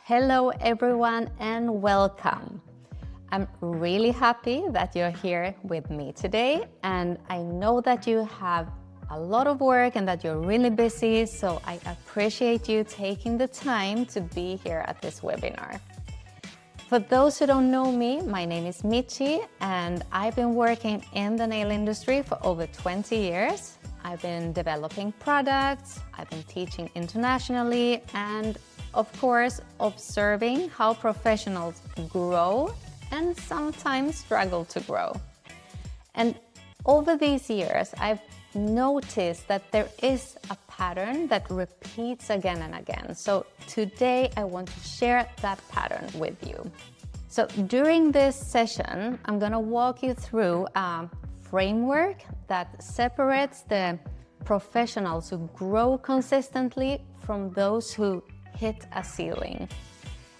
Hello everyone and welcome. I'm really happy that you're here with me today, and I know that you have a lot of work and that you're really busy, so I appreciate you taking the time to be here at this webinar. For those who don't know me, my name is Michi and I've been working in the nail industry for over 20 years. I've been developing products, I've been teaching internationally, and of course, observing how professionals grow and sometimes struggle to grow. And over these years, I've noticed that there is a pattern that repeats again and again. So today I want to share that pattern with you. So during this session, I'm going to walk you through a framework that separates the professionals who grow consistently from those who hit a ceiling.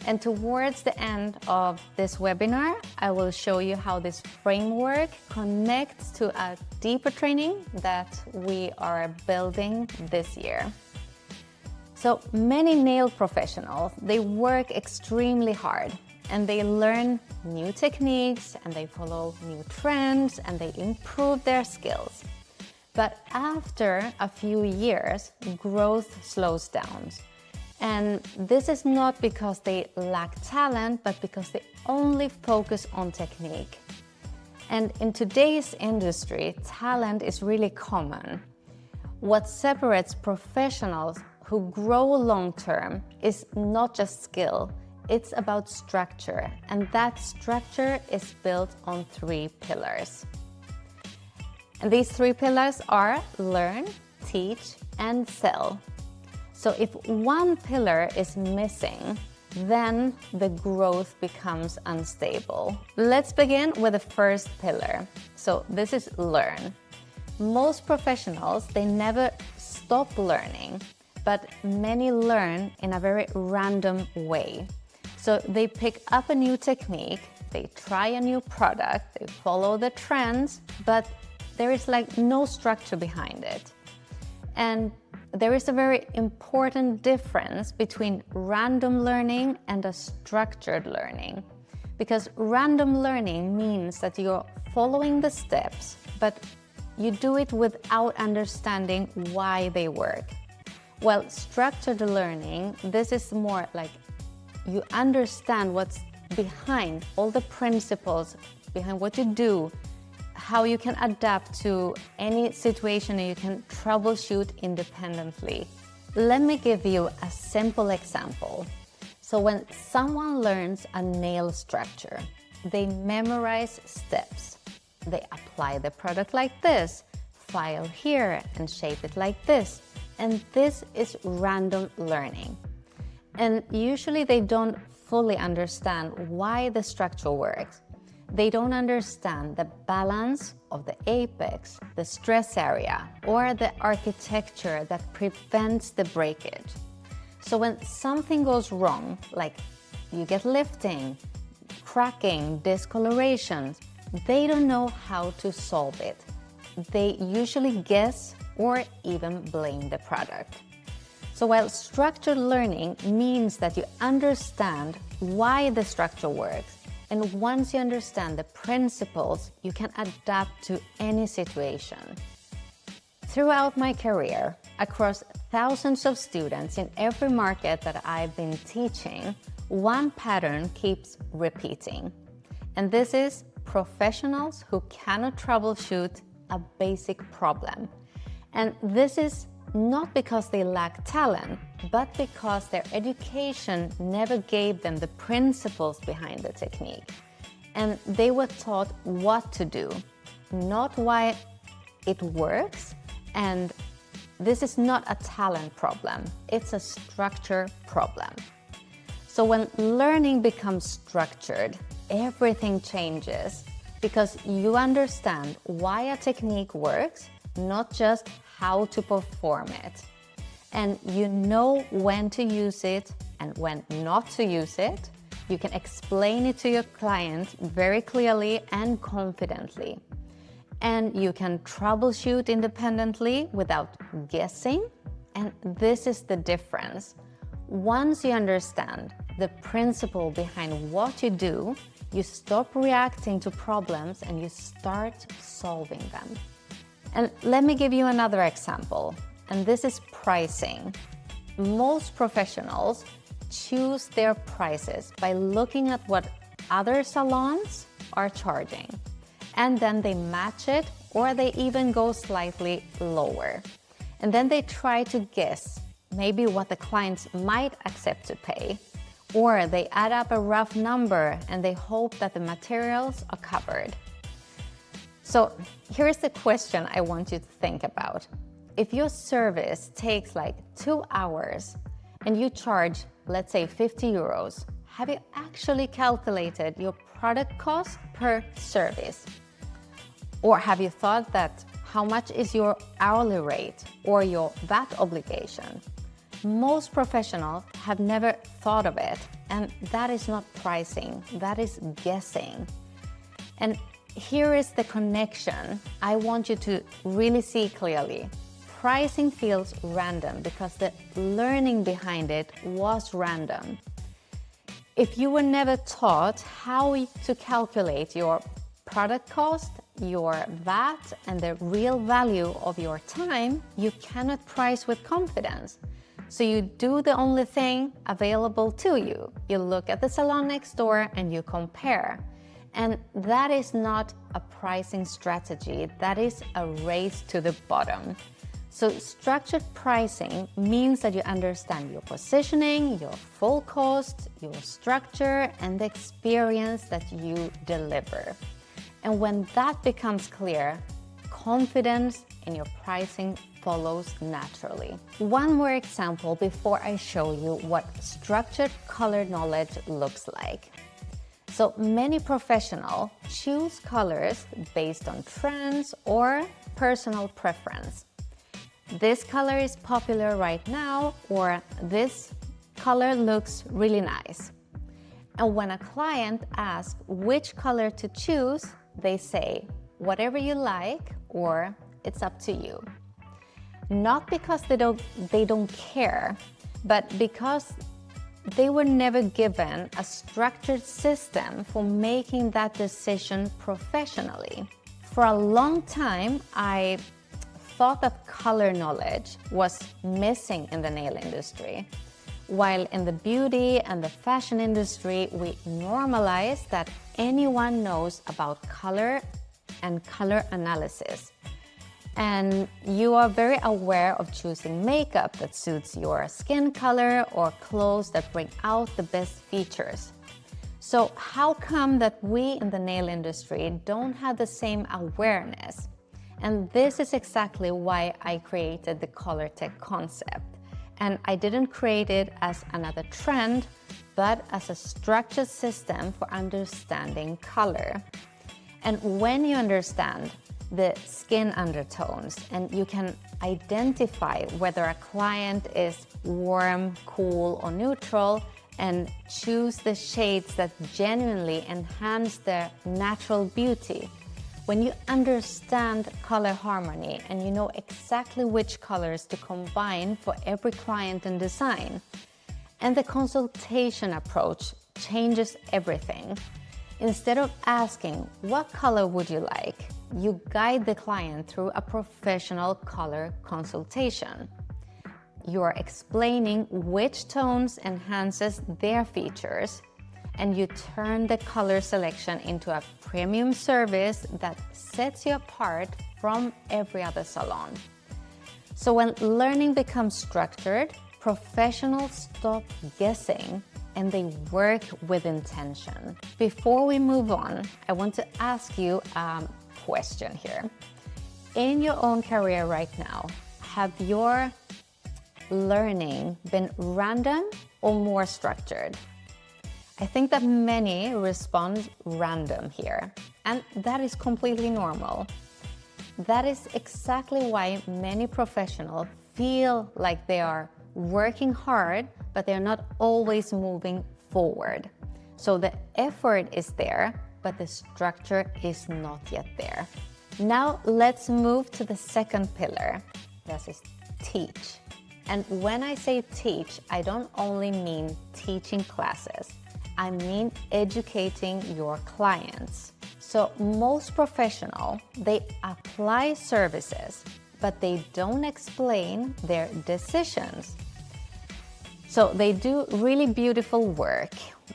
And towards the end of this webinar, I will show you how this framework connects to a deeper training that we are building this year. So many nail professionals, they work extremely hard and they learn new techniques and they follow new trends and they improve their skills. But after a few years, growth slows down. And this is not because they lack talent, but because they only focus on technique. And in today's industry, talent is really common. What separates professionals who grow long-term is not just skill, it's about structure. And that structure is built on 3 pillars. And these 3 pillars are learn, teach, and sell. So if one pillar is missing, then the growth becomes unstable. Let's begin with the first pillar. So this is learn. Most professionals, they never stop learning, but many learn in a very random way. So they pick up a new technique, they try a new product, they follow the trends, but there is like no structure behind it. And there is a very important difference between random learning and a structured learning. Because random learning means that you're following the steps, but you do it without understanding why they work. While structured learning, this is more like you understand what's behind all the principles, behind what you do, how you can adapt to any situation and you can troubleshoot independently. Let me give you a simple example. So when someone learns a nail structure, they memorize steps. They apply the product like this, file here and shape it like this. And this is random learning. And usually they don't fully understand why the structure works. They don't understand the balance of the apex, the stress area, or the architecture that prevents the breakage. So when something goes wrong, like you get lifting, cracking, discolorations, they don't know how to solve it. They usually guess or even blame the product. So while structured learning means that you understand why the structure works, and once you understand the principles, you can adapt to any situation. Throughout my career, across thousands of students in every market that I've been teaching, one pattern keeps repeating. And this is professionals who cannot troubleshoot a basic problem. And this is not because they lack talent, but because their education never gave them the principles behind the technique. And they were taught what to do, not why it works. And this is not a talent problem, it's a structure problem. So when learning becomes structured, everything changes because you understand why a technique works, not just how to perform it. And you know when to use it and when not to use it. You can explain it to your client very clearly and confidently. And you can troubleshoot independently without guessing. And this is the difference. Once you understand the principle behind what you do, you stop reacting to problems and you start solving them. And let me give you another example, and this is pricing. Most professionals choose their prices by looking at what other salons are charging, and then they match it, or they even go slightly lower. And then they try to guess maybe what the clients might accept to pay, or they add up a rough number and they hope that the materials are covered. So here's the question I want you to think about. If your service takes like 2 hours and you charge, let's say 50 euros, have you actually calculated your product cost per service? Or have you thought that how much is your hourly rate or your VAT obligation? Most professionals have never thought of it, and that is not pricing, that is guessing. And here is the connection I want you to really see clearly. Pricing feels random because the learning behind it was random. If you were never taught how to calculate your product cost, your VAT, and the real value of your time, you cannot price with confidence. So you do the only thing available to you. You look at the salon next door and you compare. And that is not a pricing strategy, that is a race to the bottom. So structured pricing means that you understand your positioning, your full cost, your structure, and the experience that you deliver. And when that becomes clear, confidence in your pricing follows naturally. One more example before I show you what structured color knowledge looks like. So many professionals choose colors based on trends or personal preference. This color is popular right now, or this color looks really nice. And when a client asks which color to choose, they say, whatever you like, or it's up to you. Not because they don't care, but because they were never given a structured system for making that decision professionally. For a long time, I thought that color knowledge was missing in the nail industry, while in the beauty and the fashion industry, we normalize that anyone knows about color and color analysis. And you are very aware of choosing makeup that suits your skin color or clothes that bring out the best features. So how come that we in the nail industry don't have the same awareness? And this is exactly why I created the Color Tech concept. And I didn't create it as another trend, but as a structured system for understanding color. And when you understand the skin undertones and you can identify whether a client is warm, cool, or neutral, and choose the shades that genuinely enhance their natural beauty. When you understand color harmony and you know exactly which colors to combine for every client and design, and the consultation approach changes everything. Instead of asking, what color would you like? You guide the client through a professional color consultation. You are explaining which tones enhances their features, and you turn the color selection into a premium service that sets you apart from every other salon. So when learning becomes structured, professionals stop guessing and they work with intention. Before we move on, I want to ask you a question here. In your own career right now, have your learning been random or more structured? I think that many respond random here, and that is completely normal. That is exactly why many professionals feel like they are working hard, but they're not always moving forward. So the effort is there, but the structure is not yet there. Now let's move to the second pillar. That is teach. And when I say teach, I don't only mean teaching classes. I mean educating your clients. So most professionals, they apply services, but they don't explain their decisions. So they do really beautiful work,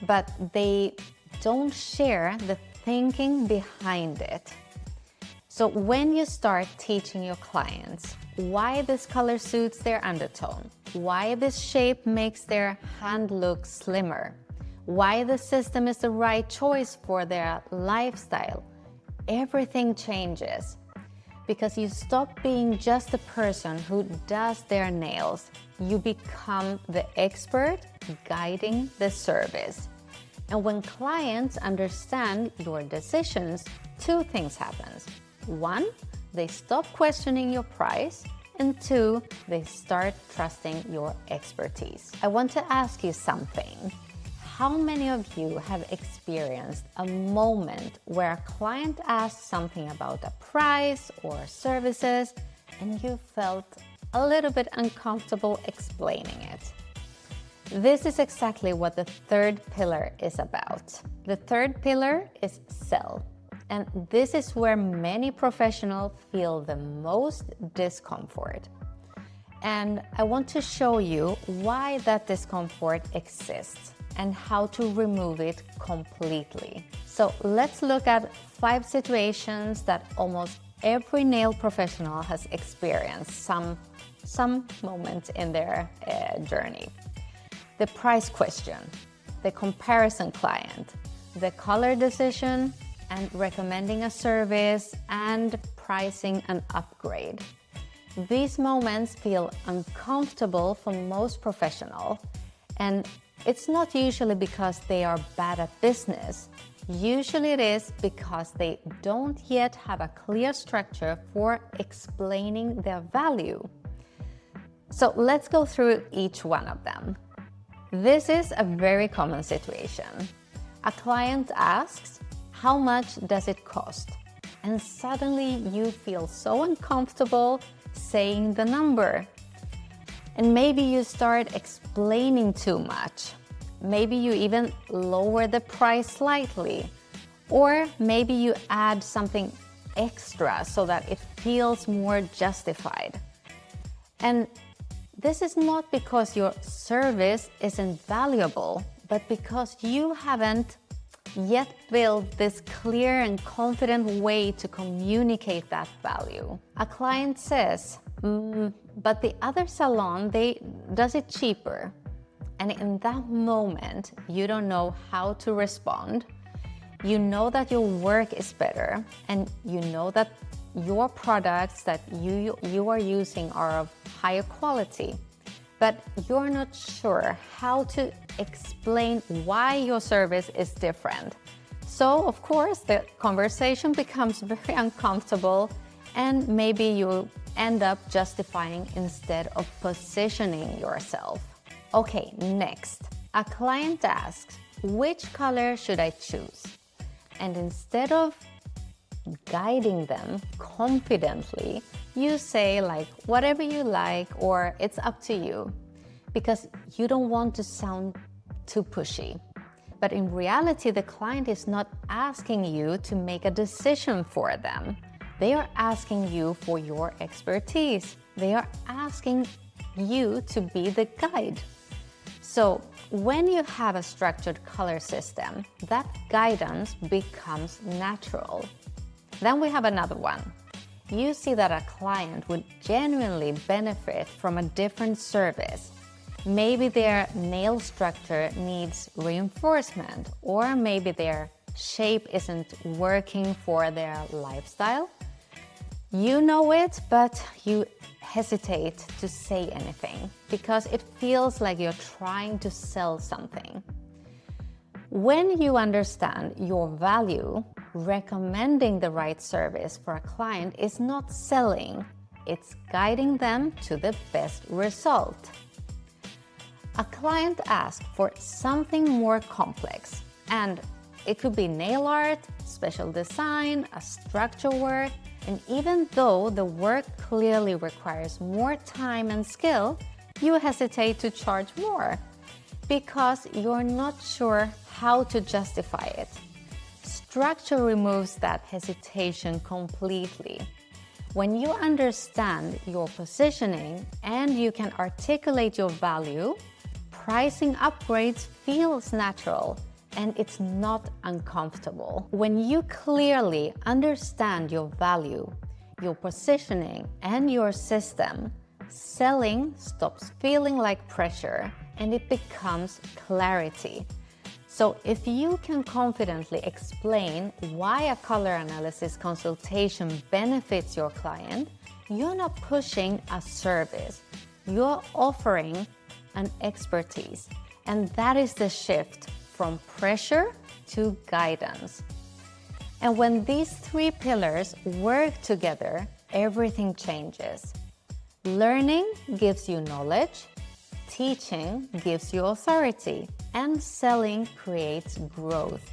but they don't share the thinking behind it. So when you start teaching your clients why this color suits their undertone, why this shape makes their hand look slimmer, why the system is the right choice for their lifestyle, everything changes. Because you stop being just the person who does their nails. You become the expert guiding the service. And when clients understand your decisions, two things happen. One, they stop questioning your price. And two, they start trusting your expertise. I want to ask you something. How many of you have experienced a moment where a client asked something about a price or services and you felt a little bit uncomfortable explaining it? This is exactly what the third pillar is about. The third pillar is sell. And this is where many professionals feel the most discomfort. And I want to show you why that discomfort exists and how to remove it completely. So let's look at 5 situations that almost every nail professional has experienced some moment in their journey. The price question, the comparison client, the color decision, and recommending a service, and pricing an upgrade. These moments feel uncomfortable for most professionals, and it's not usually because they are bad at business. Usually it is because they don't yet have a clear structure for explaining their value. So let's go through each one of them. This is a very common situation. A client asks, "How much does it cost?" And suddenly you feel so uncomfortable saying the number. And maybe you start explaining too much. Maybe you even lower the price slightly. Or maybe you add something extra so that it feels more justified. And this is not because your service isn't valuable, but because you haven't yet built this clear and confident way to communicate that value. A client says, but the other salon, does it cheaper. And in that moment, you don't know how to respond. You know that your work is better, and you know that your products that you are using are of higher quality, but you're not sure how to explain why your service is different. So, of course, the conversation becomes very uncomfortable, and maybe you end up justifying instead of positioning yourself. Okay, next. A client asks, "Which color should I choose?" And instead of guiding them confidently, you say like, "Whatever you like," or "It's up to you," because you don't want to sound too pushy. But in reality, the client is not asking you to make a decision for them. They are asking you for your expertise. They are asking you to be the guide. So when you have a structured color system, that guidance becomes natural. Then we have another one. You see that a client would genuinely benefit from a different service. Maybe their nail structure needs reinforcement, or maybe their shape isn't working for their lifestyle. You know it, but you hesitate to say anything because it feels like you're trying to sell something. When you understand your value, recommending the right service for a client is not selling, it's guiding them to the best result. A client asks for something more complex, and it could be nail art, special design, a structure work, and even though the work clearly requires more time and skill, you hesitate to charge more because you're not sure how to justify it. Structure removes that hesitation completely. When you understand your positioning and you can articulate your value, pricing upgrades feels natural and it's not uncomfortable. When you clearly understand your value, your positioning, and your system, selling stops feeling like pressure and it becomes clarity. So if you can confidently explain why a color analysis consultation benefits your client, you're not pushing a service, you're offering an expertise. And that is the shift from pressure to guidance. And when these three pillars work together, everything changes. Learning gives you knowledge, teaching gives you authority, and selling creates growth.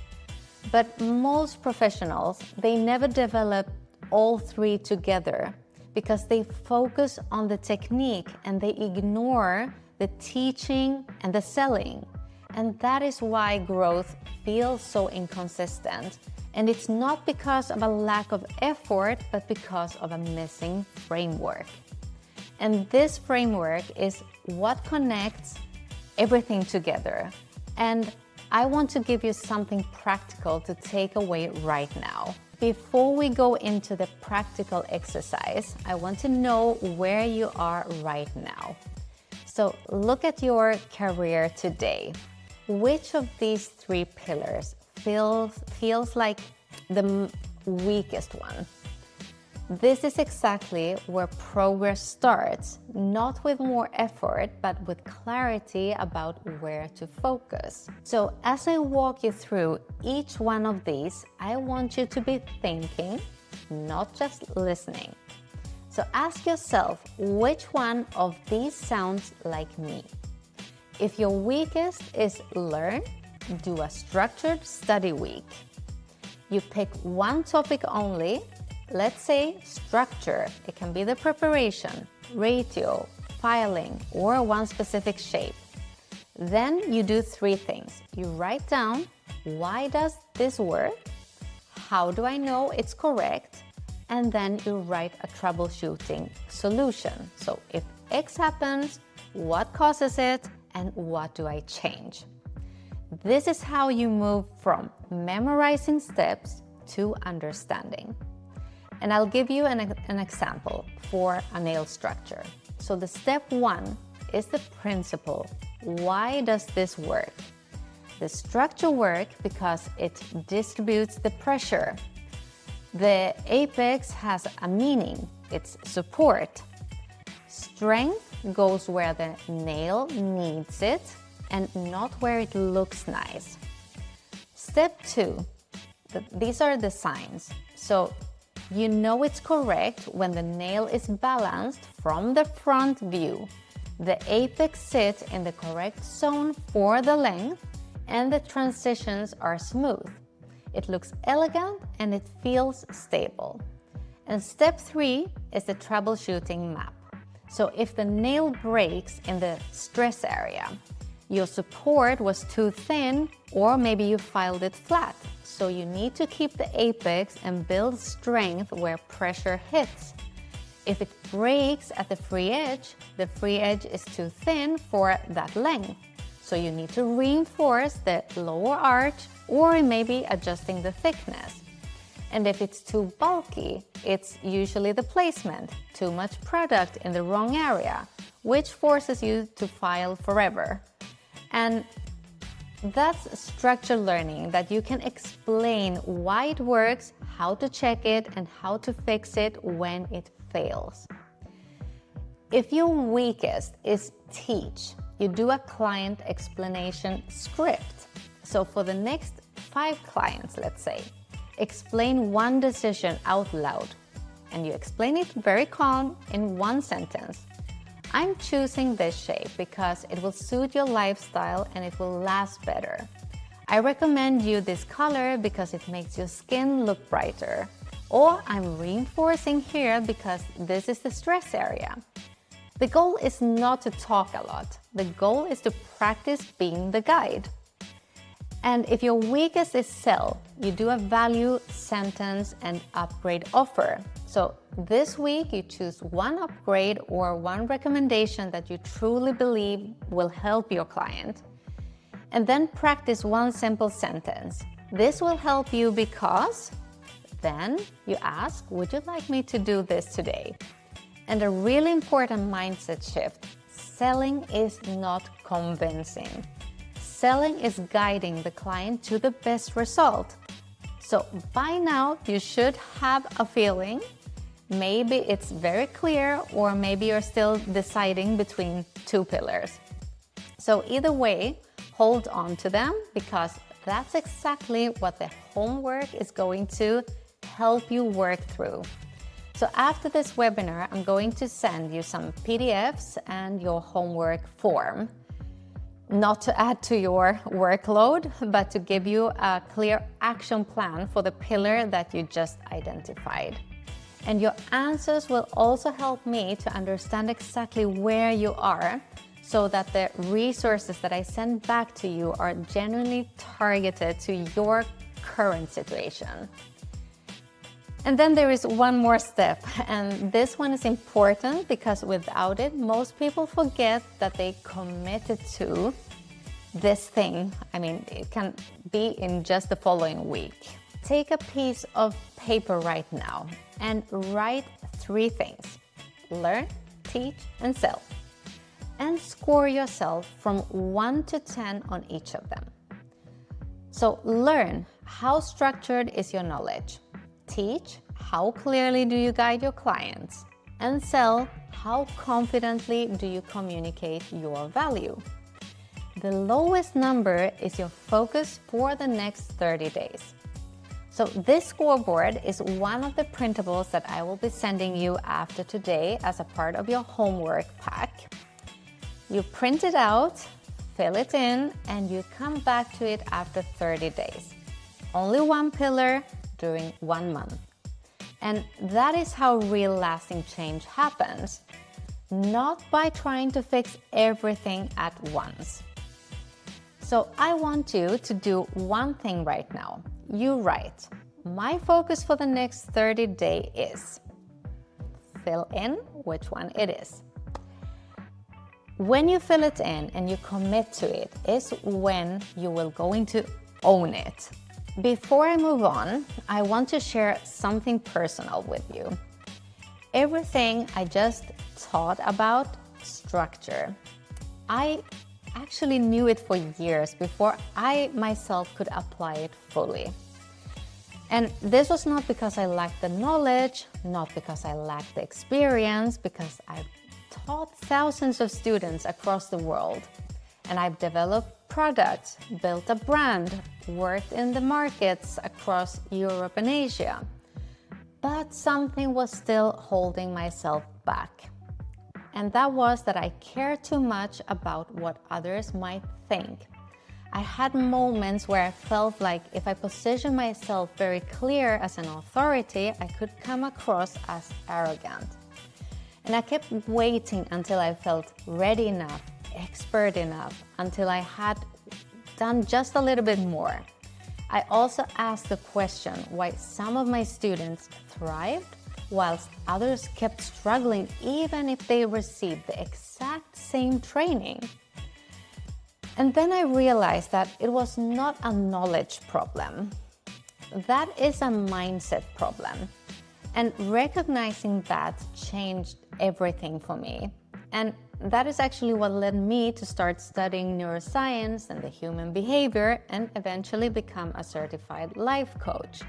But most professionals, they never develop all three together because they focus on the technique and they ignore the teaching and the selling. And that is why growth feels so inconsistent. And it's not because of a lack of effort, but because of a missing framework. And this framework is what connects everything together. And I want to give you something practical to take away right now. Before we go into the practical exercise, I want to know where you are right now. So look at your career today. Which of these three pillars feels like the weakest one? This is exactly where progress starts, not with more effort, but with clarity about where to focus. So as I walk you through each one of these, I want you to be thinking, not just listening. So ask yourself, which one of these sounds like me? If your weakest is learn, do a structured study week. You pick one topic only. Let's say structure. It can be the preparation, ratio, filing, or one specific shape. Then you do three things. You write down, why does this work? How do I know it's correct? And then you write a troubleshooting solution. So if X happens, what causes it? And what do I change? This is how you move from memorizing steps to understanding. And I'll give you an example for a nail structure. So the step one is the principle. Why does this work? The structure works because it distributes the pressure. The apex has a meaning. It's support. Strength goes where the nail needs it and not where it looks nice. Step two, these are the signs. So you know it's correct when the nail is balanced from the front view. The apex sits in the correct zone for the length and the transitions are smooth. It looks elegant and it feels stable. And step three is the troubleshooting map. So if the nail breaks in the stress area, your support was too thin or maybe you filed it flat. So you need to keep the apex and build strength where pressure hits. If it breaks at the free edge is too thin for that length. So you need to reinforce the lower arch or maybe adjusting the thickness. And if it's too bulky, it's usually the placement, too much product in the wrong area, which forces you to file forever. And that's structured learning, that you can explain why it works, how to check it, and how to fix it when it fails. If your weakest is teach, you do a client explanation script. So for the next 5 clients, let's say, explain one decision out loud. And you explain it very calm in one sentence. I'm choosing this shape because it will suit your lifestyle and it will last better. I recommend you this color because it makes your skin look brighter. Or I'm reinforcing here because this is the stress area. The goal is not to talk a lot. The goal is to practice being the guide. And if your weakest is sell, you do a value, sentence, and upgrade offer. So this week you choose one upgrade or one recommendation that you truly believe will help your client. And then practice one simple sentence. This will help you because then you ask, would you like me to do this today? And a really important mindset shift, selling is not convincing. Selling is guiding the client to the best result. So by now you should have a feeling. Maybe it's very clear, or maybe you're still deciding between two pillars. So either way, hold on to them, because that's exactly what the homework is going to help you work through. So after this webinar, I'm going to send you some PDFs and your homework form. Not to add to your workload, but to give you a clear action plan for the pillar that you just identified. And your answers will also help me to understand exactly where you are, so that the resources that I send back to you are genuinely targeted to your current situation. And then there is one more step, and this one is important because without it, most people forget that they committed to this thing. I mean, it can be in just the following week. Take a piece of paper right now and write 3 things: learn, teach, and sell. And score yourself from 1 to 10 on each of them. So learn, how structured is your knowledge? Teach, how clearly do you guide your clients? And sell, how confidently do you communicate your value? The lowest number is your focus for the next 30 days. So this scoreboard is one of the printables that I will be sending you after today as a part of your homework pack. You print it out, fill it in, and you come back to it after 30 days. Only one pillar during 1 month. And that is how real lasting change happens, not by trying to fix everything at once. So I want you to do one thing right now. You write, my focus for the next 30 days is, fill in which one it is. When you fill it in and you commit to it is when you will go into own it. Before I move on, I want to share something personal with you. Everything I just taught about structure, I actually knew it for years before I myself could apply it fully. And this was not because I lacked the knowledge, not because I lacked the experience, because I've taught thousands of students across the world. And I've developed products, built a brand, worked in the markets across Europe and Asia. But something was still holding myself back. And that was that I cared too much about what others might think. I had moments where I felt like if I positioned myself very clear as an authority, I could come across as arrogant. And I kept waiting until I felt ready enough, expert enough, until I had done just a little bit more. I also asked the question why some of my students thrived whilst others kept struggling even if they received the exact same training. And then I realized that it was not a knowledge problem. That is a mindset problem. And recognizing that changed everything for me. And that is actually what led me to start studying neuroscience and the human behavior and eventually become a certified life coach.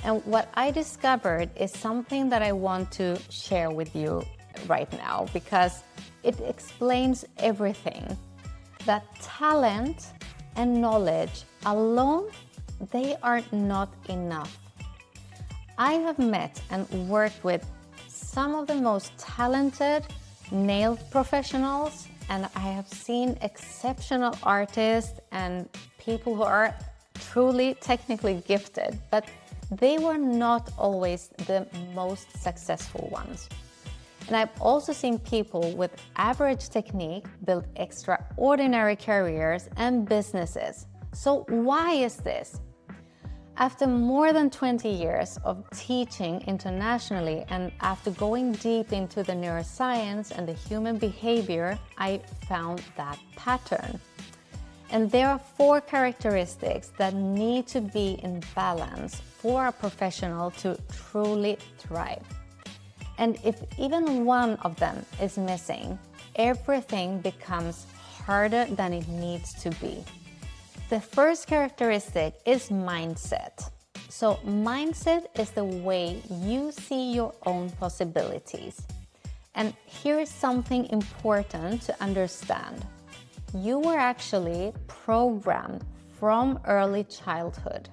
And what I discovered is something that I want to share with you right now because it explains everything. That talent and knowledge alone, they are not enough. I have met and worked with some of the most talented nail professionals, and I have seen exceptional artists and people who are truly technically gifted, but they were not always the most successful ones. And I've also seen people with average technique build extraordinary careers and businesses. So why is this? After more than 20 years of teaching internationally and after going deep into the neuroscience and the human behavior, I found that pattern. And there are 4 characteristics that need to be in balance for a professional to truly thrive. And if even one of them is missing, everything becomes harder than it needs to be. The first characteristic is mindset. So mindset is the way you see your own possibilities. And here is something important to understand. You were actually programmed from early childhood.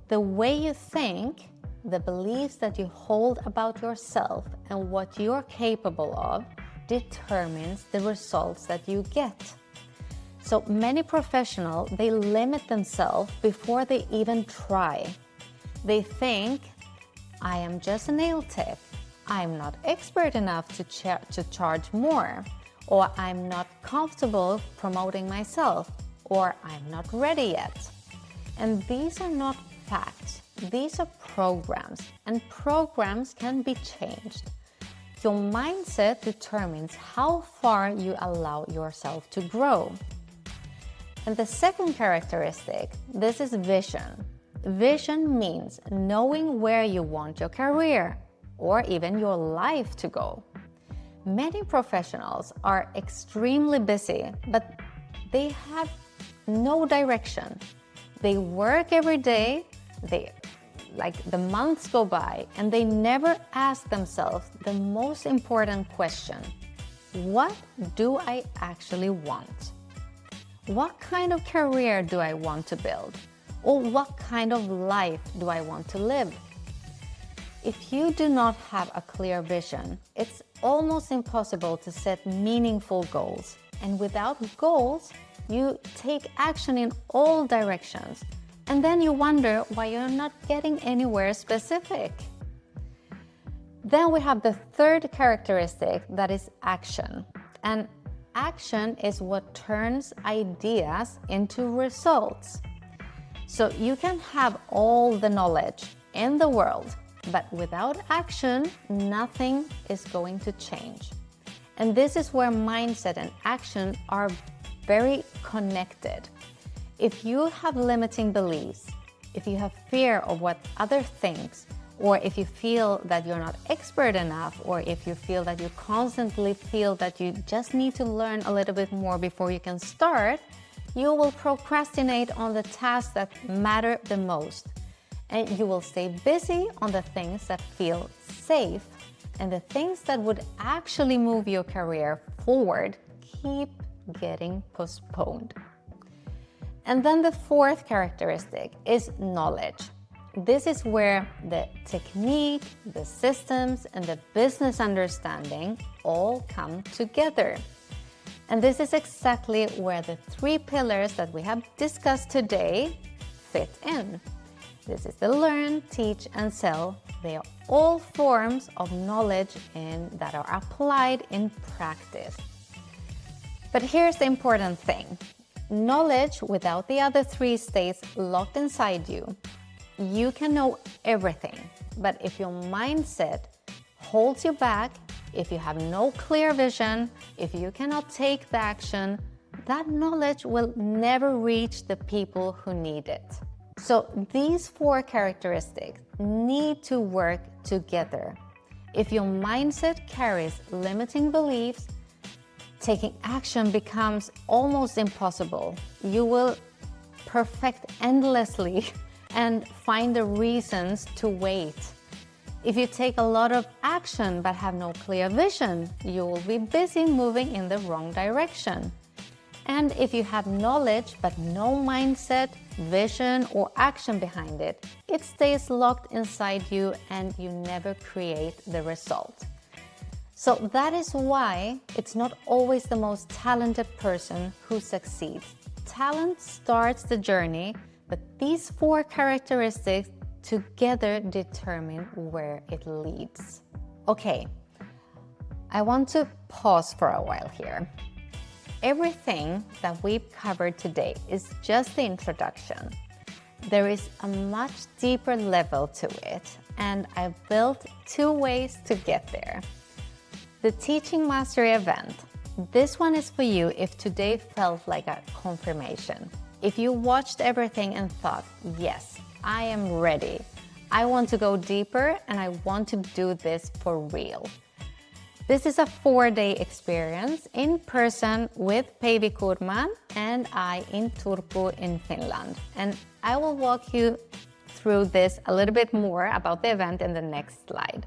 The way you think, the beliefs that you hold about yourself and what you're capable of determines the results that you get. So many professionals, they limit themselves before they even try. They think, I am just a nail tech. I'm not expert enough to charge more. Or I'm not comfortable promoting myself. Or I'm not ready yet. And these are not facts. These are programs. And programs can be changed. Your mindset determines how far you allow yourself to grow. And the second characteristic, this is vision. Vision means knowing where you want your career or even your life to go. Many professionals are extremely busy, but they have no direction. They work every day, the months go by, and they never ask themselves the most important question: what do I actually want? What kind of career do I want to build? Or what kind of life do I want to live? If you do not have a clear vision, it's almost impossible to set meaningful goals. And without goals, you take action in all directions. And then you wonder why you're not getting anywhere specific. Then we have the third characteristic, that is action. And action is what turns ideas into results. So you can have all the knowledge in the world, but without action, nothing is going to change. And this is where mindset and action are very connected. If you have limiting beliefs, if you have fear of what others think, or if you feel that you're not expert enough, or if you feel that you constantly feel that you just need to learn a little bit more before you can start, you will procrastinate on the tasks that matter the most. And you will stay busy on the things that feel safe, and the things that would actually move your career forward keep getting postponed. And then the fourth characteristic is knowledge. This is where the technique, the systems, and the business understanding all come together. And this is exactly where the 3 pillars that we have discussed today fit in. This is the learn, teach, and sell. They are all forms of knowledge that are applied in practice. But here's the important thing. Knowledge without the other 3 stays locked inside you. You can know everything, but if your mindset holds you back, if you have no clear vision, if you cannot take the action, that knowledge will never reach the people who need it. So these 4 characteristics need to work together. If your mindset carries limiting beliefs, taking action becomes almost impossible. You will perfect endlessly and find the reasons to wait. If you take a lot of action but have no clear vision, you will be busy moving in the wrong direction. And if you have knowledge but no mindset, vision, or action behind it, it stays locked inside you and you never create the result. So that is why it's not always the most talented person who succeeds. Talent starts the journey, but these 4 characteristics together determine where it leads. Okay, I want to pause for a while here. Everything that we've covered today is just the introduction. There is a much deeper level to it, and I've built 2 ways to get there. The Teaching Mastery event. This one is for you if today felt like a confirmation. If you watched everything and thought, yes, I am ready. I want to go deeper and I want to do this for real. This is a 4-day experience in person with Päivi Kurman and I in Turku in Finland. And I will walk you through this a little bit more about the event in the next slide.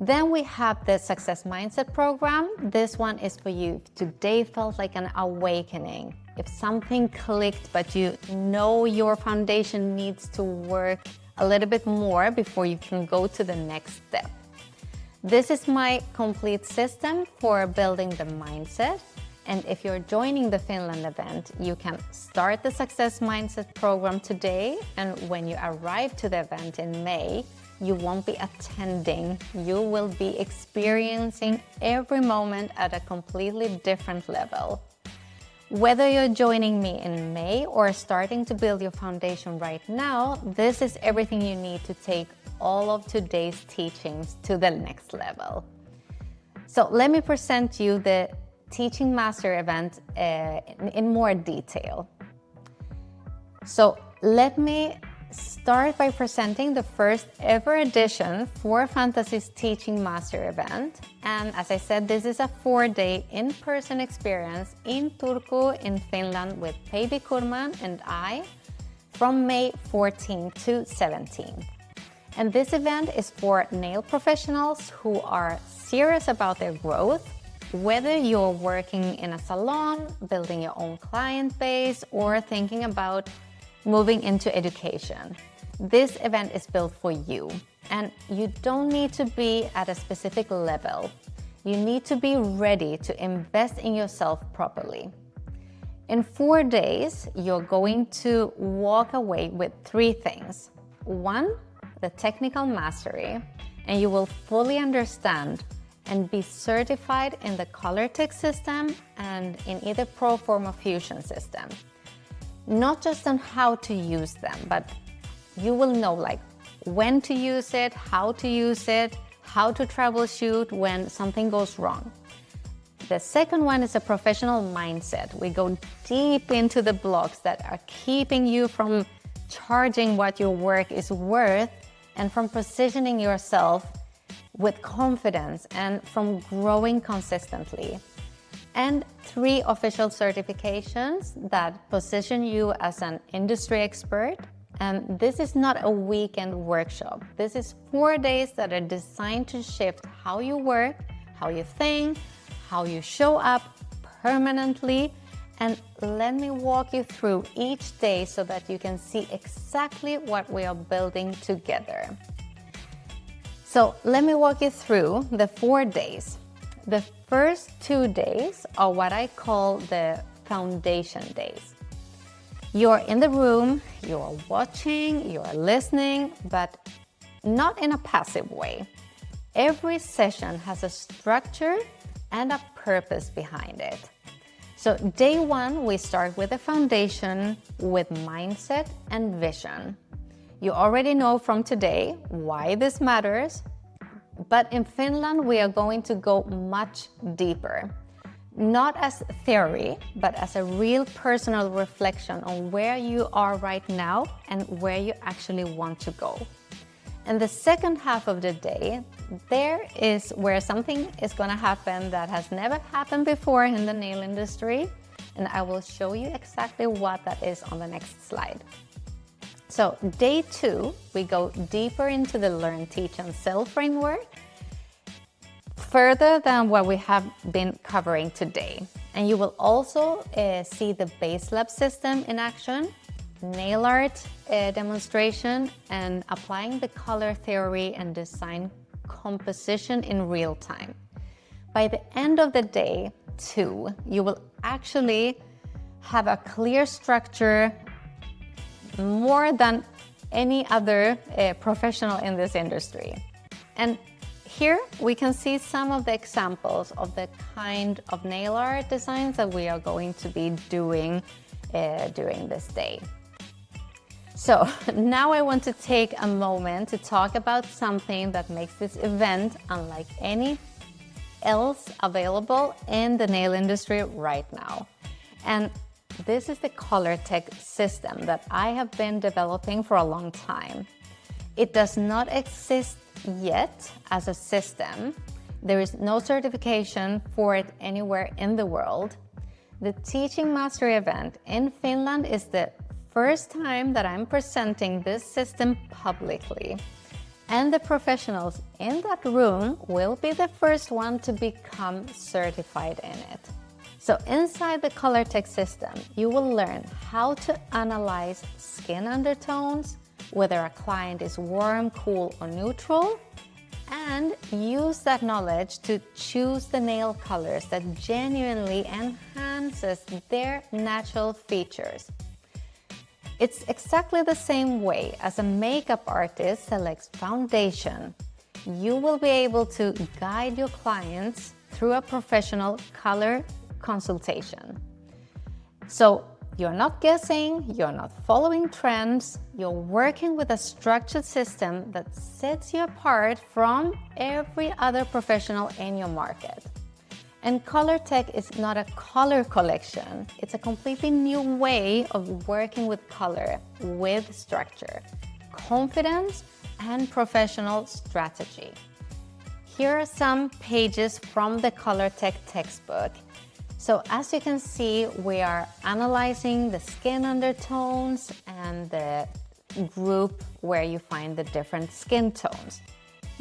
Then we have the Success Mindset program. This one is for you if today felt like an awakening. If something clicked, but you know your foundation needs to work a little bit more before you can go to the next step. This is my complete system for building the mindset. And if you're joining the Finland event, you can start the Success Mindset program today. And when you arrive to the event in May, you won't be attending. You will be experiencing every moment at a completely different level. Whether you're joining me in May or starting to build your foundation right now, this is everything you need to take all of today's teachings to the next level. So let me present you the Teaching Master event in more detail. So let me start by presenting the first ever edition for Fantasy's Teaching Master event. And as I said, this is a 4-day in-person experience in Turku in Finland with Päivi Kurman and I from May 14 to 17. And this event is for nail professionals who are serious about their growth, whether you're working in a salon, building your own client base, or thinking about moving into education. This event is built for you, and you don't need to be at a specific level. You need to be ready to invest in yourself properly. In 4 days, you're going to walk away with 3 things. 1, the technical mastery, and you will fully understand and be certified in the color tech system and in either Proform or Fusion system. Not just on how to use them, but you will know like when to use it, how to troubleshoot when something goes wrong. The second one is a professional mindset. We go deep into the blocks that are keeping you from charging what your work is worth and from positioning yourself with confidence and from growing consistently. And 3 official certifications that position you as an industry expert. And this is not a weekend workshop. This is 4 days that are designed to shift how you work, how you think, how you show up permanently. And let me walk you through each day so that you can see exactly what we are building together. So let me walk you through the 4 days. The first 2 days are what I call the foundation days. You're in the room, you're watching, you're listening, but not in a passive way. Every session has a structure and a purpose behind it. So day 1, we start with the foundation with mindset and vision. You already know from today why this matters, but in Finland, we are going to go much deeper. Not as theory, but as a real personal reflection on where you are right now and where you actually want to go. And the second half of the day, there is where something is going to happen that has never happened before in the nail industry. And I will show you exactly what that is on the next slide. So day 2, we go deeper into the Learn, Teach, and Sell framework, further than what we have been covering today. And you will also see the Base Lab system in action, nail art demonstration, and applying the color theory and design composition in real time. By the end of the day 2, you will actually have a clear structure more than any other professional in this industry. And here we can see some of the examples of the kind of nail art designs that we are going to be doing during this day. So now I want to take a moment to talk about something that makes this event unlike any else available in the nail industry right now. And this is the ColorTech system that I have been developing for a long time. It does not exist yet as a system. There is no certification for it anywhere in the world. The Teaching Mastery event in Finland is the first time that I'm presenting this system publicly. And the professionals in that room will be the first one to become certified in it. So inside the ColorTech system, you will learn how to analyze skin undertones, whether a client is warm, cool, or neutral, and use that knowledge to choose the nail colors that genuinely enhances their natural features. It's exactly the same way as a makeup artist selects foundation. You will be able to guide your clients through a professional color consultation. So you're not guessing, you're not following trends, you're working with a structured system that sets you apart from every other professional in your market. And ColorTech is not a color collection, it's a completely new way of working with color, with structure, confidence, and professional strategy. Here are some pages from the ColorTech textbook. So as you can see, we are analyzing the skin undertones and the group where you find the different skin tones.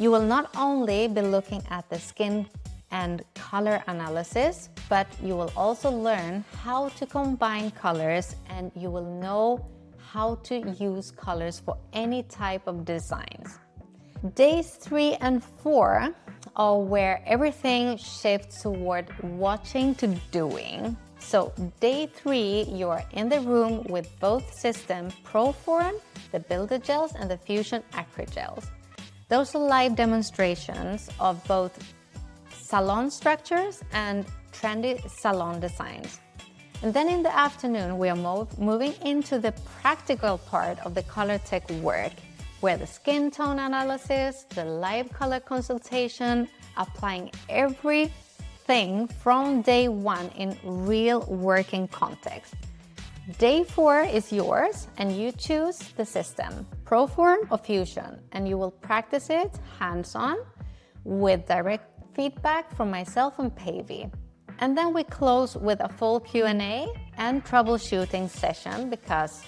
You will not only be looking at the skin and color analysis, but you will also learn how to combine colors, and you will know how to use colors for any type of designs. Days 3 and 4 are where everything shifts toward watching to doing. So day 3, you are in the room with both system Proform, the Builder Gels, and the Fusion Acrygels. Those are live demonstrations of both salon structures and trendy salon designs. And then in the afternoon, we are moving into the practical part of the ColorTech work, where the skin tone analysis, the live color consultation, applying everything from day 1 in real working context. Day 4 is yours, and you choose the system, Proform or Fusion, and you will practice it hands-on with direct feedback from myself and Pavey. And then we close with a full Q&A and troubleshooting session, because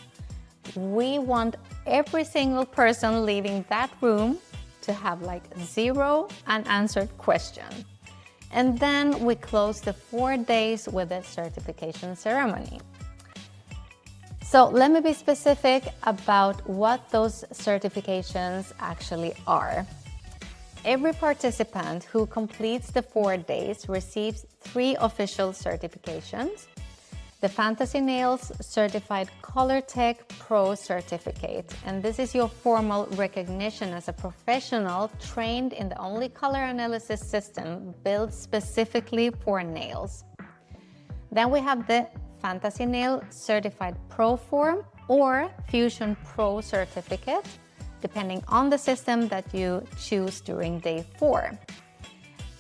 we want every single person leaving that room to have like 0 unanswered question. And then we close the 4 days with a certification ceremony. So let me be specific about what those certifications actually are. Every participant who completes the 4 days receives 3 official certifications. The Fantasy Nails Certified ColorTech Pro Certificate, and this is your formal recognition as a professional trained in the only color analysis system built specifically for nails. Then we have the Fantasy Nail Certified Proform or Fusion Pro Certificate, depending on the system that you choose during day 4.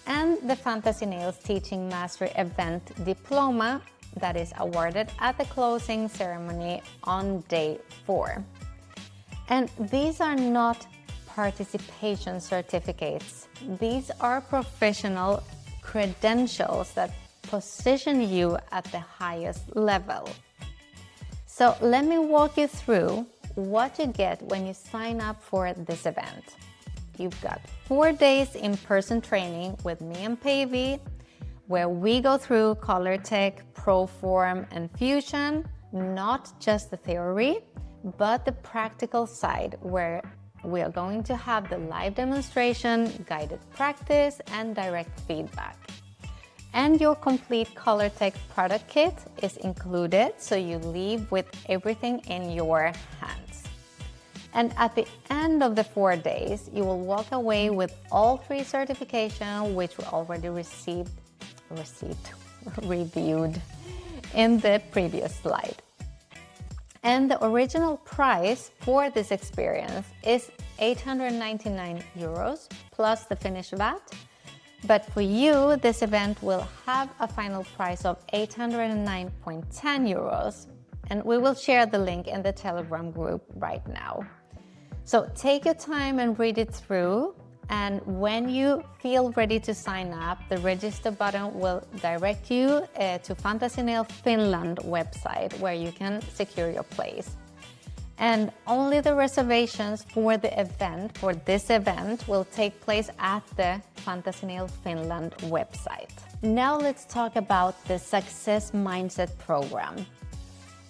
And the Fantasy Nails Teaching Mastery Event Diploma, that is awarded at the closing ceremony on day 4. And these are not participation certificates. These are professional credentials that position you at the highest level. So let me walk you through what you get when you sign up for this event. You've got 4 days in-person training with me and Pavey, where we go through ColorTech, Proform, and Fusion, not just the theory, but the practical side, where we are going to have the live demonstration, guided practice, and direct feedback. And your complete ColorTech product kit is included, so you leave with everything in your hands. And at the end of the 4 days, you will walk away with all 3 certifications, which we already reviewed in the previous slide. And the original price for this experience is 899 euros plus the Finnish VAT. But for you, this event will have a final price of 809.10 euros. And we will share the link in the Telegram group right now. So take your time and read it through. And when you feel ready to sign up, the register button will direct you to Fantasynail Finland website where you can secure your place. And only the reservations for the event, for this event, will take place at the Fantasynail Finland website. Now let's talk about the Success Mindset program.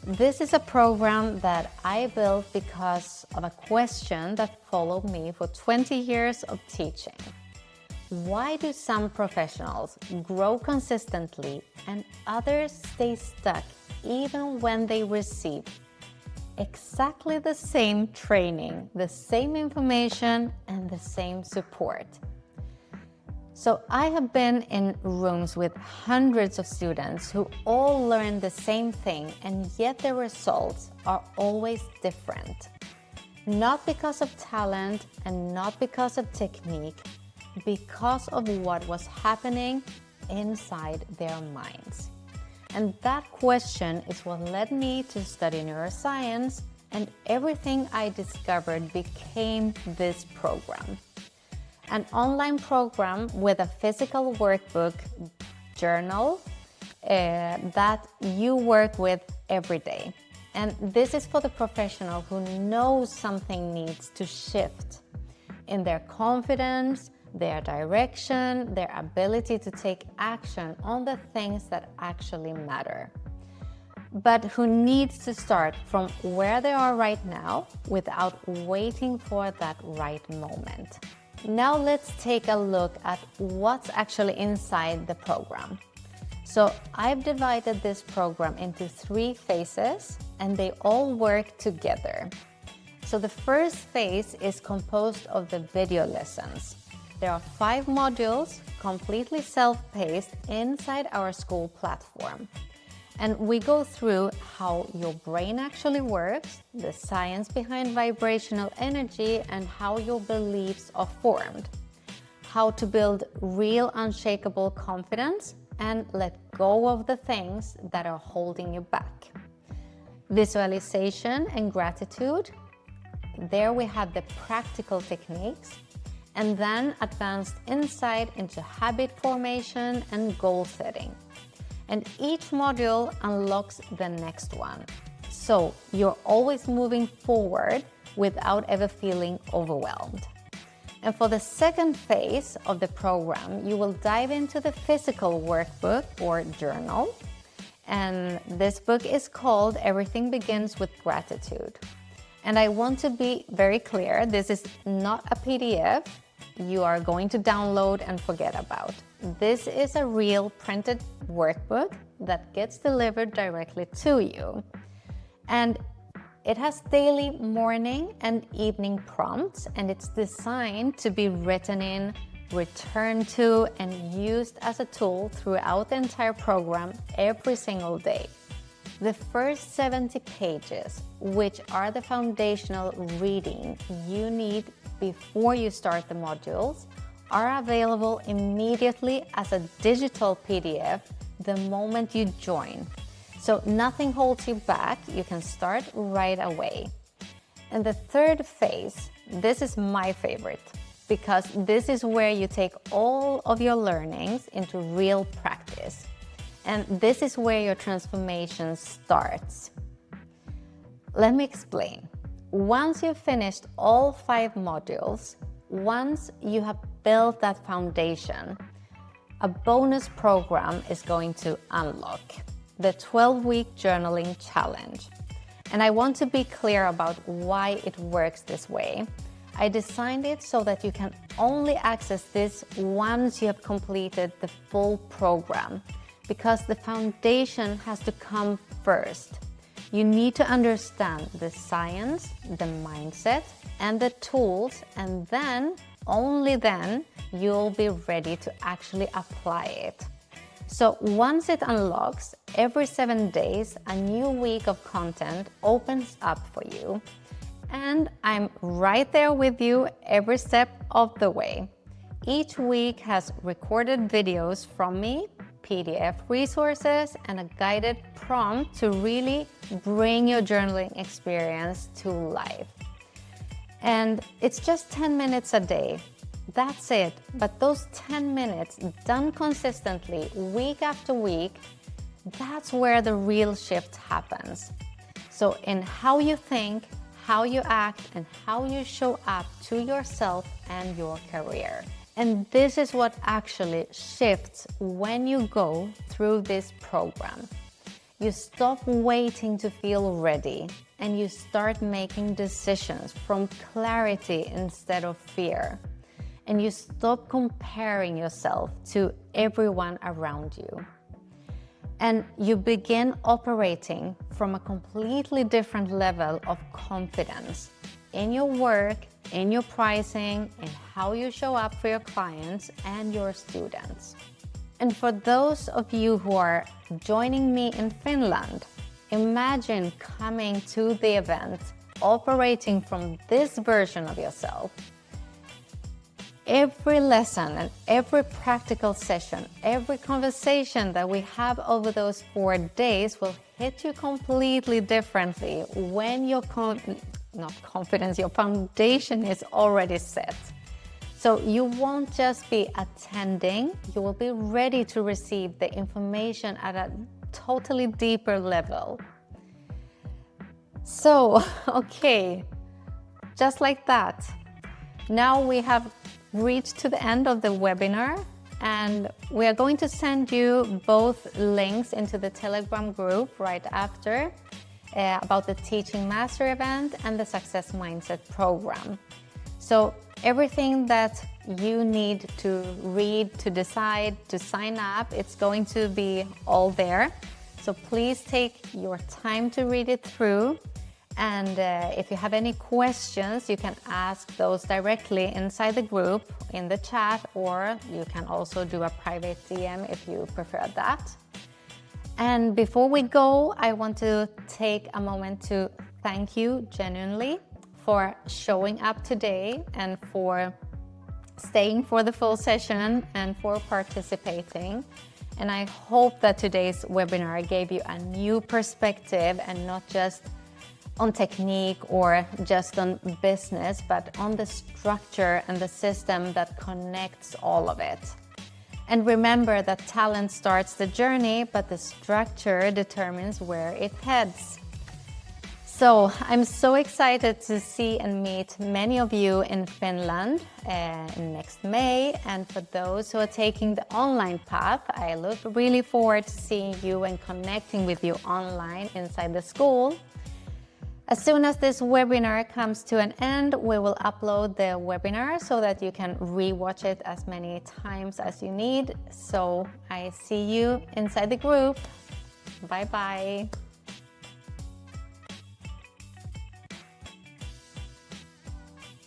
This is a program that I built because of a question that followed me for 20 years of teaching. Why do some professionals grow consistently and others stay stuck even when they receive exactly the same training, the same information, and the same support? So I have been in rooms with hundreds of students who all learn the same thing, and yet their results are always different. Not because of talent and not because of technique, because of what was happening inside their minds. And that question is what led me to study neuroscience, and everything I discovered became this program. An online program with a physical workbook journal that you work with every day. And this is for the professional who knows something needs to shift in their confidence, their direction, their ability to take action on the things that actually matter, but who needs to start from where they are right now without waiting for that right moment. Now let's take a look at what's actually inside the program. So I've divided this program into 3 phases, and they all work together. So the first phase is composed of the video lessons. There are 5 modules, completely self-paced inside our school platform. And we go through how your brain actually works, the science behind vibrational energy, and how your beliefs are formed, how to build real unshakable confidence and let go of the things that are holding you back. Visualization and gratitude. There we have the practical techniques, and then advanced insight into habit formation and goal setting. And each module unlocks the next one. So you're always moving forward without ever feeling overwhelmed. And for the second phase of the program, you will dive into the physical workbook or journal. And this book is called Everything Begins with Gratitude. And I want to be very clear, this is not a PDF you are going to download and forget about. This is a real printed workbook that gets delivered directly to you. And it has daily morning and evening prompts, and it's designed to be written in, returned to, and used as a tool throughout the entire program every single day. The first 70 pages, which are the foundational reading you need before you start the modules, are available immediately as a digital PDF the moment you join. So nothing holds you back, you can start right away. And the third phase, this is my favorite, because this is where you take all of your learnings into real practice. And this is where your transformation starts. Let me explain. Once you've finished all 5 modules, once you have built that foundation, a bonus program is going to unlock, the 12-week journaling challenge. And I want to be clear about why it works this way. I designed it so that you can only access this once you have completed the full program, because the foundation has to come first. You need to understand the science, the mindset, and the tools, and then, only then, you'll be ready to actually apply it. So once it unlocks, every 7 days, a new week of content opens up for you. And I'm right there with you every step of the way. Each week has recorded videos from me, PDF resources, and a guided prompt to really bring your journaling experience to life. And it's just 10 minutes a day. That's it. But those 10 minutes done consistently, week after week, that's where the real shift happens. So in how you think, how you act, and how you show up to yourself and your career. And this is what actually shifts when you go through this program. You stop waiting to feel ready and you start making decisions from clarity instead of fear. And you stop comparing yourself to everyone around you. And you begin operating from a completely different level of confidence in your work, in your pricing, in how you show up for your clients and your students. And for those of you who are joining me in Finland, imagine coming to the event, operating from this version of yourself. Every lesson and every practical session, every conversation that we have over those 4 days will hit you completely differently when your your foundation is already set. So you won't just be attending, you will be ready to receive the information at a totally deeper level. So, okay, just like that. Now we have reached to the end of the webinar, and we are going to send you both links into the Telegram group right after about the Teaching Master event and the Success Mindset program. So everything that you need to read, to decide, to sign up, it's going to be all there. So please take your time to read it through. And if you have any questions, you can ask those directly inside the group, in the chat, or you can also do a private DM if you prefer that. And before we go, I want to take a moment to thank you genuinely for showing up today and for staying for the full session and for participating. And I hope that today's webinar gave you a new perspective and not just on technique or just on business, but on the structure and the system that connects all of it. And remember that talent starts the journey, but the structure determines where it heads. So I'm so excited to see and meet many of you in Finland next May. And for those who are taking the online path, I look really forward to seeing you and connecting with you online inside the school. As soon as this webinar comes to an end, we will upload the webinar so that you can re-watch it as many times as you need. So I see you inside the group. Bye-bye.